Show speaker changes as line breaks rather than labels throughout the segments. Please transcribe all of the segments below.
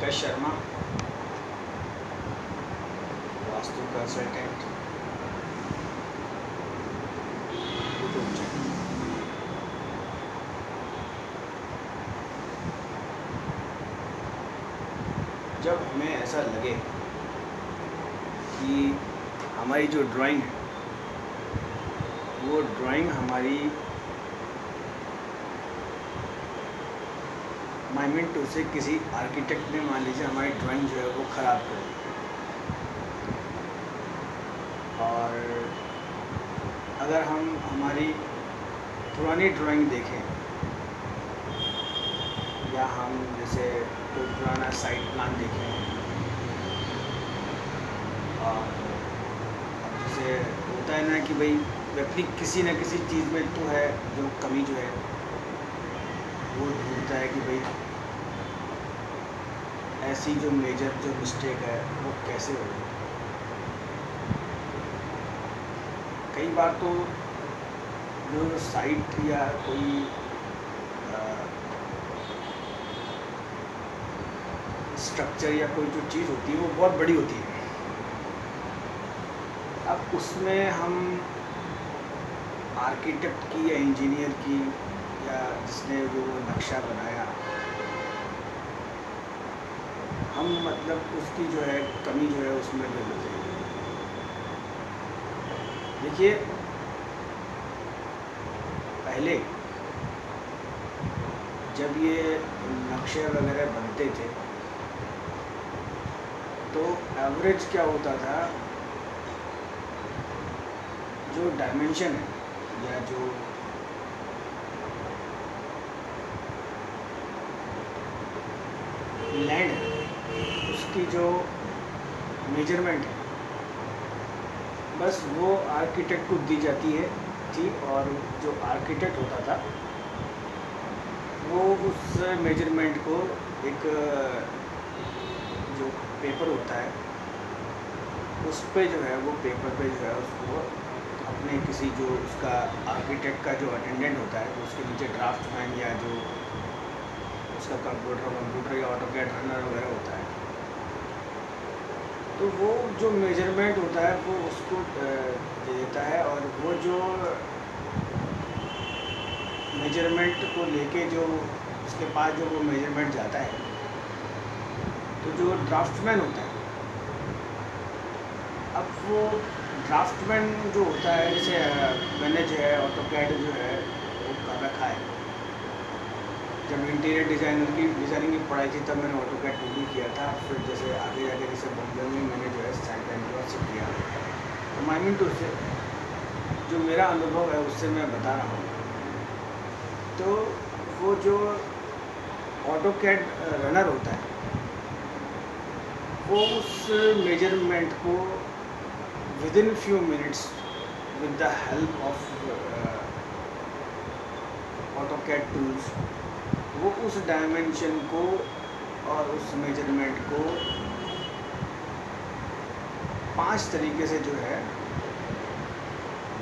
Pankaj Sharma, vastu consultant, YouTube channel. जब हमें ऐसा लगे कि हमारी जो ड्राइंग है वो ड्राइंग हमारी माइंड से किसी आर्किटेक्ट ने, मान लीजिए, हमारी ड्राइंग जो है वो ख़राब कर दी, और अगर हम हमारी पुरानी ड्राइंग देखें या हम जैसे कोई पुराना साइट प्लान देखें, और अब जैसे होता है ना कि भाई व्यक्ति किसी न किसी चीज़ में तो है जो कमी जो है वो ढूंढता है कि भाई ऐसी जो मेजर जो मिस्टेक है वो कैसे हो गई। कई बार तो जो साइट या कोई स्ट्रक्चर या कोई जो चीज़ होती है वो बहुत बड़ी होती है। अब उसमें हम आर्किटेक्ट की या इंजीनियर की या जिसने जो नक्शा बनाया, हम मतलब उसकी जो है कमी जो है उसमें ले लेते हैं। देखिए, पहले जब ये नक्शे वगैरह बनते थे तो एवरेज क्या होता था, जो डायमेंशन है या जो लैंड है उसकी जो मेजरमेंट है बस वो आर्किटेक्ट को दी जाती है थी, और जो आर्किटेक्ट होता था वो उस मेजरमेंट को एक जो पेपर होता है उस पे जो है वो पेपर पे जो है उसको अपने किसी जो उसका आर्किटेक्ट का जो अटेंडेंट होता है तो उसके नीचे ड्राफ्टमैन या जो उसका कंप्यूटर या ऑटोकैड रनर वगैरह होता है, तो वो जो मेजरमेंट होता है वो उसको दे देता है, और वो जो मेजरमेंट को लेके जो उसके पास जो वो मेजरमेंट जाता है, तो जो ड्राफ्टमैन होता है, अब वो ड्राफ्टमैन जो होता है, जैसे मैंने जो है ऑटोकैड जो है वो कर रखा है। जब इंटीरियर डिज़ाइनिंग की पढ़ाई थी तब मैंने ऑटोकैड टूल किया था। फिर जैसे आगे जाके जैसे बॉम्बे में मैंने जो है सेंट एंड्रयूज से किया, तो माइंड टू से जो मेरा अनुभव है उससे मैं बता रहा हूँ। तो वो जो ऑटोकैड रनर होता है वो उस मेजरमेंट को within few minutes with the help of AutoCAD tools वो उस डायमेंशन को और उस मेजरमेंट को 5 तरीके से जो है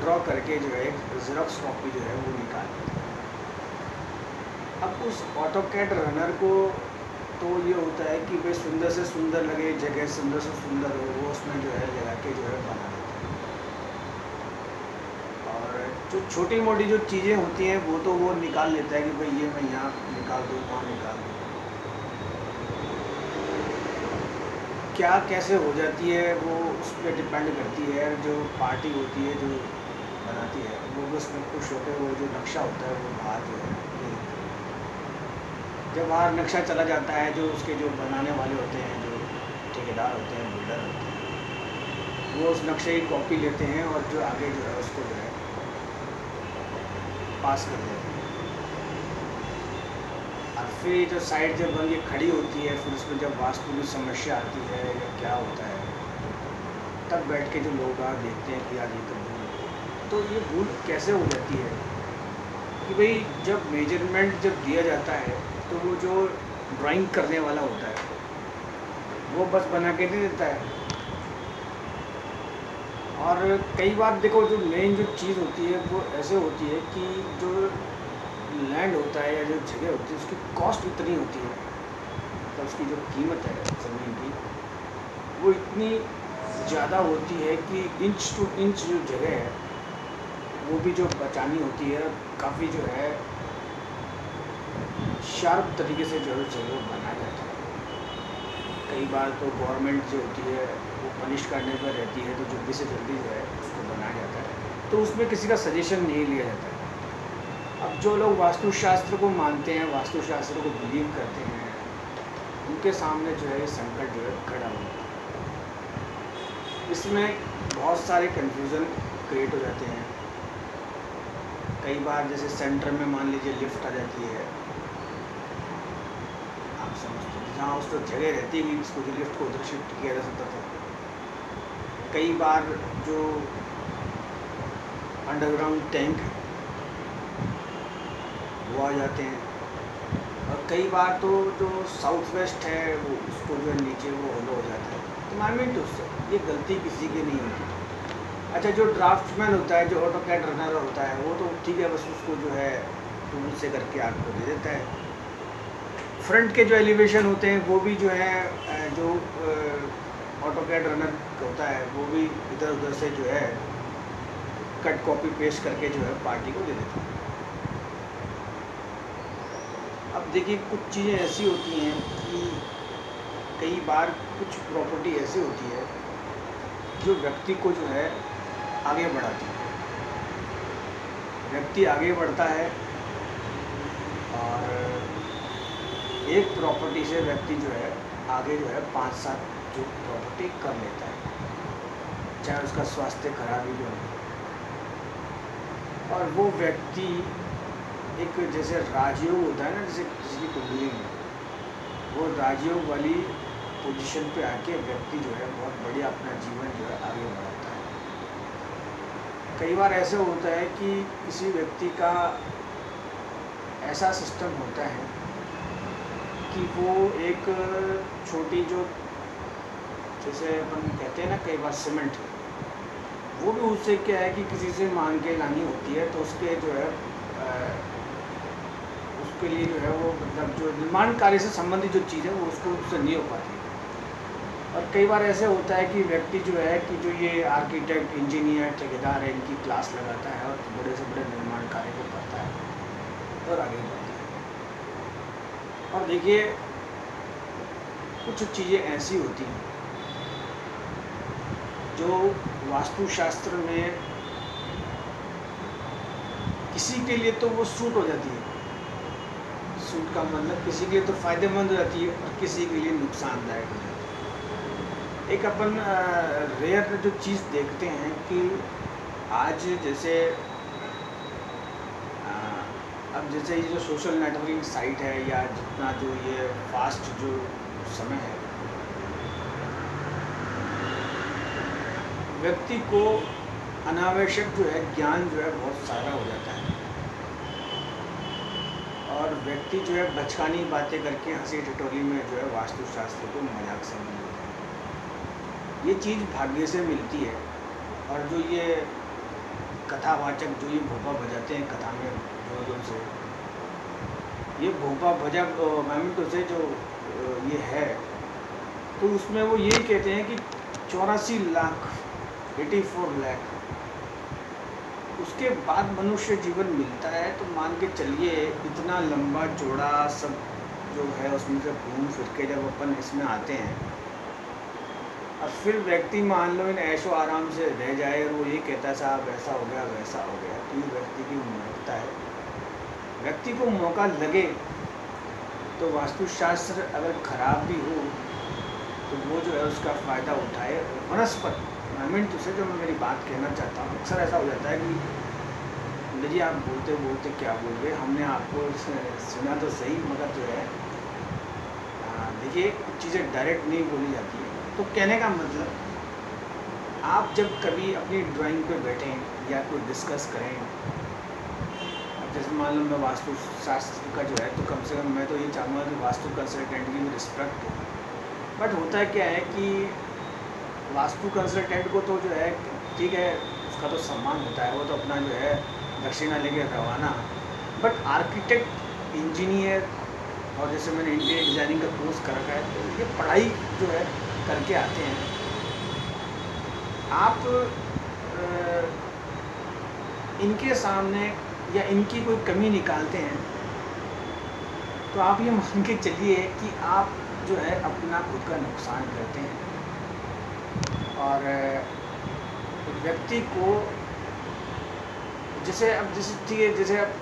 ड्रॉ करके जो है एक ज़ेरॉक्स कॉपी जो है वो निकाल देते हैं। अब उस ऑटोकैड रनर को तो ये होता है कि भाई सुंदर से सुंदर लगे, जगह सुंदर से सुंदर हो, वो उसमें जो है लगा के जो है बना देते हैं। और जो छोटी मोटी जो चीज़ें होती हैं वो तो वो निकाल लेता है कि भाई ये मैं यहाँ निकाल दूँ, वहाँ निकाल दूँ। क्या कैसे हो जाती है वो उस पर डिपेंड करती है। जो पार्टी होती है जो बनाती है वो भी उसमें खुश होकर वो जो नक्शा होता है वो बाहर जो है ले लेते हैं। जब बाहर नक्शा चला जाता है, जो उसके जो बनाने वाले होते हैं, जो ठेकेदार होते हैं, बिल्डर होते हैं, वो उस नक्शे की कॉपी लेते हैं और जो आगे जो है उसको जो है पास कर देते हैं। और फिर ये जो साइट जब बन के खड़ी होती है, फिर उसमें जब वास्तु की समस्या आती है या क्या होता है, तब बैठ के जो लोग देखते हैं कि यार ये तो भूल है। तो ये भूल कैसे हो जाती है कि भाई जब मेजरमेंट जब दिया जाता है तो वो जो ड्राइंग करने वाला होता है वो बस बना के दे देता है। और कई बार देखो जो मेन जो चीज़ होती है वो ऐसे होती है कि जो लैंड होता है या जो जगह होती है उसकी कॉस्ट इतनी होती है मतलब उसकी जो कीमत है ज़मीन की, वो इतनी ज़्यादा होती है कि इंच टू इंच जो जगह है वो भी जो बचानी होती है, काफ़ी जो है शार्प तरीके से जो है उस जगह को बनाया जाता है। कई बार तो गवर्नमेंट जो होती है वो पनिश करने पर रहती है, तो जल्दी से जल्दी जो है उसको बनाया जाता है, तो उसमें किसी का सजेशन नहीं लिया जाता है। अब जो लोग वास्तुशास्त्र को मानते हैं, वास्तुशास्त्र को बिलीव करते हैं, उनके सामने जो है संकट जो है खड़ा हो जाता है। इसमें बहुत सारे कन्फ्यूज़न क्रिएट हो जाते हैं। कई बार जैसे सेंटर में मान लीजिए लिफ्ट आ जाती है, आप समझते हैं जहाँ उसको जगह रहती है उसको जो लिफ्ट को उधर शिफ्ट किया जा सकता था। कई बार जो अंडरग्राउंड टैंक है वो आ जाते हैं, और कई बार तो जो साउथ वेस्ट है वो उसको जो है नीचे वो होलो हो जाता है। तो आई मीन उससे ये गलती किसी की नहीं होती। अच्छा, जो ड्राफ्टमैन होता है, जो ऑटोकैड रनर होता है, वो तो ठीक है, बस उसको जो है टूल से करके आपको दे देता है। फ्रंट के जो एलिवेशन होते हैं वो भी जो है जो ऑटोकैड रनर होता है वो भी इधर उधर से जो है कट कॉपी पेस्ट करके जो है पार्टी को दे देता है। अब देखिए, कुछ चीज़ें ऐसी होती हैं कि कई बार कुछ प्रॉपर्टी ऐसी होती है जो व्यक्ति को जो है आगे बढ़ाती है। व्यक्ति आगे बढ़ता है और एक प्रॉपर्टी से व्यक्ति जो है आगे जो है 5-7 जो प्रॉपर्टी कर लेता है, चाहे उसका स्वास्थ्य खराब ही हो। और वो व्यक्ति एक जैसे राजयोग होता है ना, जैसे किसी की कुंडली में, वो राजयोग वाली पोजीशन पे आके व्यक्ति जो है बहुत बढ़िया अपना जीवन जो है आगे बढ़ाता है। कई बार ऐसे होता है कि किसी व्यक्ति का ऐसा सिस्टम होता है कि वो एक छोटी जो जैसे अपन कहते हैं ना कई बार सीमेंट, वो भी उससे क्या है कि किसी से मांग के लानी होती है, तो उसके जो है उसके लिए जो है वो मतलब जो निर्माण कार्य से संबंधित जो चीज़ है वो उसको उससे नहीं हो पाती। और कई बार ऐसे होता है कि व्यक्ति जो है कि जो ये आर्किटेक्ट, इंजीनियर, ठेकेदार है, इनकी क्लास लगाता है और बड़े से बड़े निर्माण कार्य को करता है और आगे बढ़ता है। और देखिए, कुछ चीज़ें ऐसी होती हैं जो वास्तुशास्त्र में किसी के लिए तो वो सूट हो जाती है। सूट का मतलब किसी के लिए तो फ़ायदेमंद हो जाती है और किसी के लिए नुकसानदायक हो जाती है। एक अपन रेयर जो चीज़ देखते हैं कि आज जैसे अब जैसे ये जो सोशल नेटवर्किंग साइट है या जितना जो ये फास्ट जो समय है, व्यक्ति को अनावश्यक जो है ज्ञान जो है बहुत सारा हो जाता है और व्यक्ति जो है बचकानी बातें करके हंसी ठिठोली में जो है वास्तुशास्त्र को मजाक समझ लेता है। ये चीज़ भाग्य से मिलती है। और जो ये कथावाचक जो ये भोपा बजाते हैं कथा में जोर जोर से, ये भोपा भजा मामिटो से जो ये है, तो उसमें वो यही कहते हैं कि 84 लाख 84 लाख उसके बाद मनुष्य जीवन मिलता है। तो मान के चलिए इतना लंबा चौड़ा सब जो है उसमें से घूम फिर के जब अपन इसमें आते हैं और फिर व्यक्ति मान लो इन ऐशो आराम से रह जाए और वो ये कहता है साहब ऐसा हो गया वैसा हो गया, तो ये व्यक्ति की मूर्खता है। व्यक्ति को मौका लगे तो वास्तुशास्त्र अगर खराब भी हो तो वो जो है उसका फ़ायदा उठाए। वनस्पत मोमेंट से जो मैं मेरी बात कहना चाहता हूँ, अक्सर ऐसा हो जाता है कि जी आप बोलते बोलते क्या बोल रहे, हमने आपको सुना तो सही मगर जो है देखिए कुछ चीज़ें डायरेक्ट नहीं बोली जाती है। तो कहने का मतलब, आप जब कभी अपनी ड्राइंग पे बैठें या कोई डिस्कस करें, जैसे मान लो मैं वास्तुशास्त्र का जो है तो कम से कम मैं तो ये चाहूँगा कि वास्तु कंसल्टेंट की भी रिस्पेक्ट हो। बट होता क्या है कि वास्तु कंसल्टेंट को तो जो है ठीक है उसका तो सम्मान होता है, वो तो अपना जो है दक्षिणा लेके रवाना। बट आर्किटेक्ट, इंजीनियर और जैसे मैंने इंटीरियर डिज़ाइनिंग का कोर्स कर रखा है, तो ये पढ़ाई जो है करके आते हैं आप। इनके सामने या इनकी कोई कमी निकालते हैं तो आप ये मान के चलिए कि आप जो है अपना खुद का नुकसान करते हैं। और व्यक्ति को जैसे अब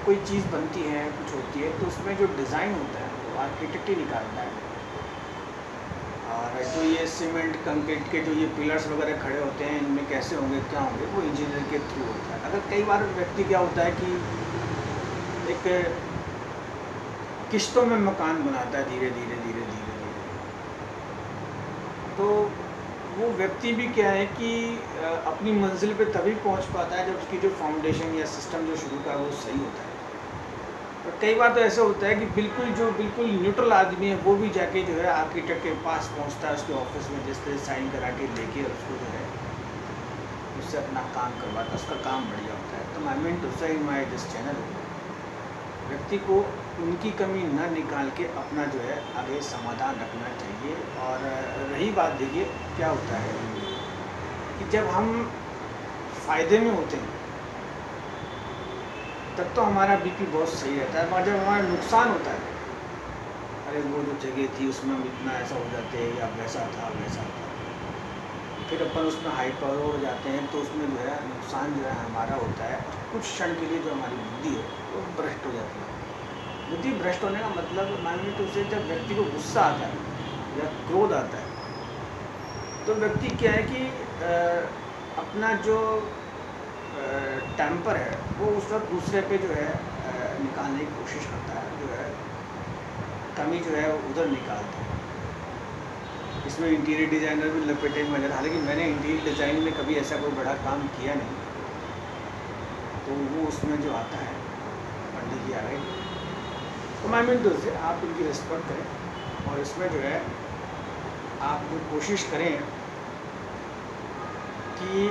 कोई चीज़ बनती है, कुछ होती है, तो उसमें जो डिज़ाइन होता है वो आर्किटेक्ट ही निकालता है। और जो ये सीमेंट कंक्रीट के जो ये पिलर्स वगैरह खड़े होते हैं, इनमें कैसे होंगे, क्या होंगे, वो इंजीनियर के थ्रू होता है। अगर कई बार व्यक्ति क्या होता है कि एक किश्तों में मकान बनाता है, धीरे धीरे धीरे धीरे धीरे, तो वो व्यक्ति भी क्या है कि अपनी मंजिल पे तभी पहुंच पाता है जब उसकी जो फाउंडेशन या सिस्टम जो शुरू का है वो सही होता है। और कई बार तो ऐसा होता है कि बिल्कुल न्यूट्रल आदमी है, वो भी जाके जो है आर्किटेक्ट के पास पहुंचता है, उसके ऑफिस में जिस तरह साइन करा के लेके उसको जो है उससे अपना काम करवाता है, उसका काम बढ़िया होता है। तो आई मीन टू से इन माय दिस चैनल, व्यक्ति को उनकी कमी न निकाल के अपना जो है आगे समाधान रखना चाहिए। और रही बात, देखिए क्या होता है कि जब हम फ़ायदे में होते हैं तब तो हमारा बीपी बहुत सही रहता है, मगर जब हमारा नुकसान होता है, अरे वो जो जगह थी उसमें हम इतना ऐसा हो जाते हैं, या वैसा था वैसा था, फिर अपन उसमें हाइपर हो जाते हैं, तो उसमें जो है नुकसान जो है हमारा होता है। कुछ क्षण के लिए जो हमारी बुद्धि है वो भ्रष्ट हो जाती है। बुद्धि भ्रष्ट होने का मतलब मानिए तो उसे जब व्यक्ति को गुस्सा आता है या क्रोध आता है, तो व्यक्ति क्या है कि अपना जो टेम्पर है वो उस वक्त दूसरे पे जो है निकालने की कोशिश करता है, जो है कमी जो है उधर निकालता है। इसमें इंटीरियर डिज़ाइनर भी लपेटे में नजर, हालांकि मैंने इंटीरियर डिज़ाइन में कभी ऐसा कोई बड़ा काम किया नहीं, तो वो उसमें जो आता है पंडित जी आ गए। तो मैं मीन से आप इनकी रिस्पेक्ट करें, और इसमें जो है आप जो कोशिश करें कि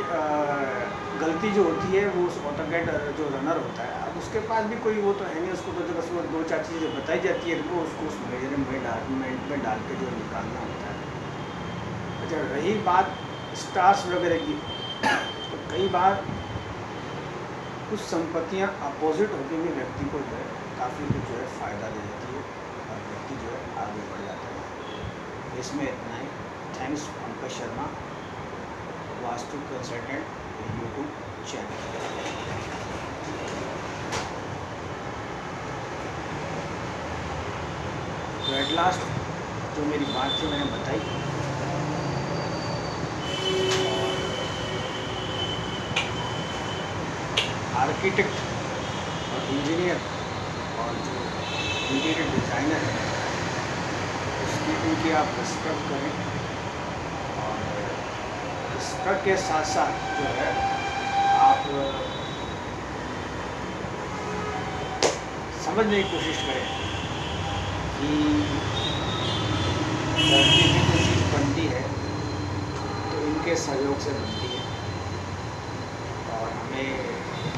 गलती जो होती है वो उस ऑटोकैड जो रनर होता है, अब उसके पास भी कोई वो तो है नहीं, उसको तो जब उसको 2-4 चीज़ें बताई जाती है, वो उसको उस मेजरमेंट में डाल के जो निकालना होता है। अच्छा, रही बात स्टार्स वगैरह की, तो कई बार कुछ संपत्तियां अपोजिट होकर भी व्यक्ति को जो है काफ़ी कुछ जो है फ़ायदा दे देती है, और व्यक्ति जो है आगे बढ़ जाता है। इसमें इतना ही। Thanks Pankaj Sharma, vastu consultant, YouTube channel. तो एट लास्ट जो मेरी बात थी मैंने बताई, आर्किटेक्ट और इंजीनियर और जो इंटीरियर डिज़ाइनर है उसकी उनकी आप रिस्पेक्ट करें, और रिस्पेक्ट के साथ साथ जो है आप समझने की कोशिश करें कि धरती की कोई चीज़ बनती है तो इनके सहयोग से बनती है, और हमें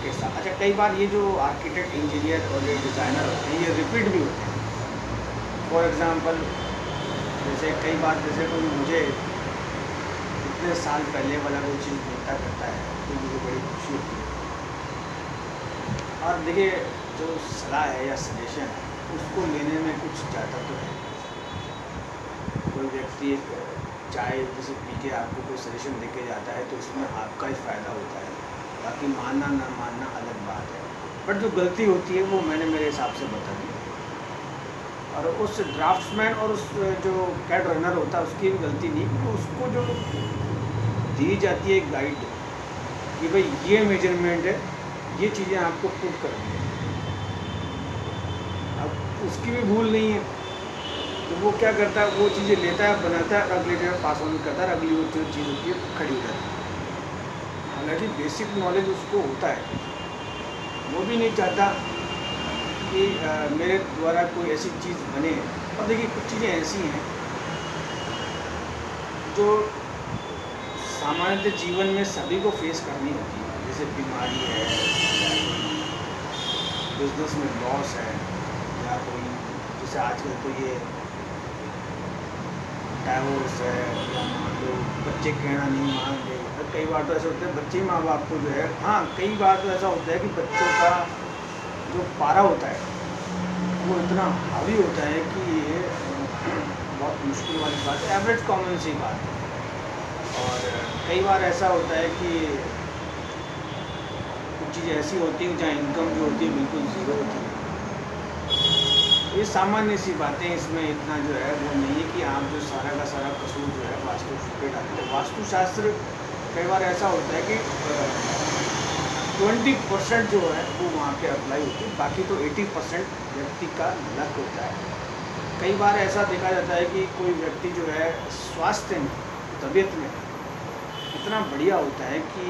के साथ। अच्छा, कई बार ये जो आर्किटेक्ट, इंजीनियर और ये डिज़ाइनर होते हैं, ये रिपीट भी होते हैं। फॉर एग्ज़ाम्पल, जैसे कई बार जैसे कोई मुझे इतने साल पहले वाला कोई चीज़ मिलता करता है तो मुझे बड़ी खुशी होती है। और देखिए, जो सलाह है या सजेशन है उसको लेने में कुछ ज़्यादा तो है। कोई व्यक्ति चाय जैसे पी के आपको कोई सजेशन दे के जाता है तो इसमें आपका ही फ़ायदा होता है, बाकी मानना ना मानना अलग बात है। बट जो गलती होती है वो मैंने मेरे हिसाब से बता दी, और उस ड्राफ्ट्समैन और उस जो कैड रनर होता है उसकी भी गलती नहीं, क्योंकि उसको जो दी जाती है एक गाइड कि भाई ये मेजरमेंट है, ये चीज़ें आपको पुट करनी है, अब उसकी भी भूल नहीं है, तो वो क्या करता है, वो चीज़ें लेता है, बनाता है, अगले जगह पास ऑन करता है, अगली वो जो चीज़ होती है खड़ी हो जाती है। हालांकि बेसिक नॉलेज उसको होता है, वो भी नहीं चाहता कि मेरे द्वारा कोई ऐसी चीज़ बने। और देखिए, कुछ चीज़ें ऐसी हैं जो सामान्यतः जीवन में सभी को फेस करनी होती है, जैसे बीमारी है, बिजनेस में लॉस है, या कोई जैसे आजकल तो ये डाइवोर्स है, या मान लो बच्चे कहना नहीं मान रहे, तो कई बार तो ऐसा होता है बच्चे माँ बाप को जो है, हाँ कई बार तो ऐसा होता है कि बच्चों का जो पारा होता है वो इतना हावी होता है कि ये बहुत मुश्किल वाली बात है, एवरेज कॉमन सी बात है। और कई बार ऐसा होता है कि कुछ चीज़ें ऐसी होती हैं जहाँ इनकम जो होती है बिल्कुल ज़ीरो होती है। ये सामान्य सी बातें, इसमें इतना जो है वो नहीं है कि आप जो सारा का सारा कसूर जो है वास्तु पे डालते हैं। वास्तुशास्त्र कई बार ऐसा होता है कि 20% जो है वो वहाँ पे अप्लाई होती है, बाकी तो 80% व्यक्ति का लक होता है। कई बार ऐसा देखा जाता है कि कोई व्यक्ति जो है स्वास्थ्य में, तबीयत में इतना बढ़िया होता है कि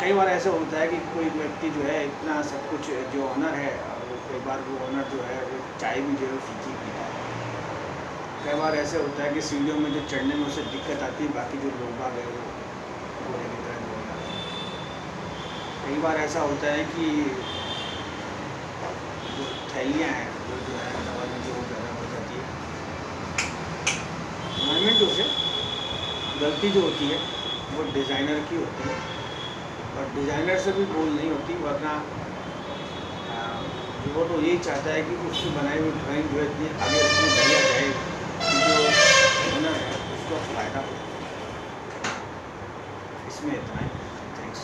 कई बार ऐसा होता है कि कोई व्यक्ति जो है इतना सब कुछ जो ऑनर है, वो कई बार वो ऑनर जो है वो चाय भी जो है फीकी पीता है। कई बार ऐसे होता है कि सीढ़ियों में जो चढ़ने में उसे दिक्कत आती है, बाकी जो लोग आ गए वो घोड़े की तरह दौड़ जाते हैं। कई बार ऐसा होता है कि जो थैलियाँ हैं वो जो है दवा में जो ज़्यादा हो जाती है। एनवायरमेंट से गलती जो होती है वो डिज़ाइनर की होती है, और डिज़ाइनर से भी भूल नहीं होती, वरना वो तो यही चाहता है कि उसकी बनाई हुई ड्राइंग जो है इतनी आगे इतनी बढ़िया जाए कि जो ओनर है उसको फ़ायदा हो। इसमें इतना ही। थैंक्स।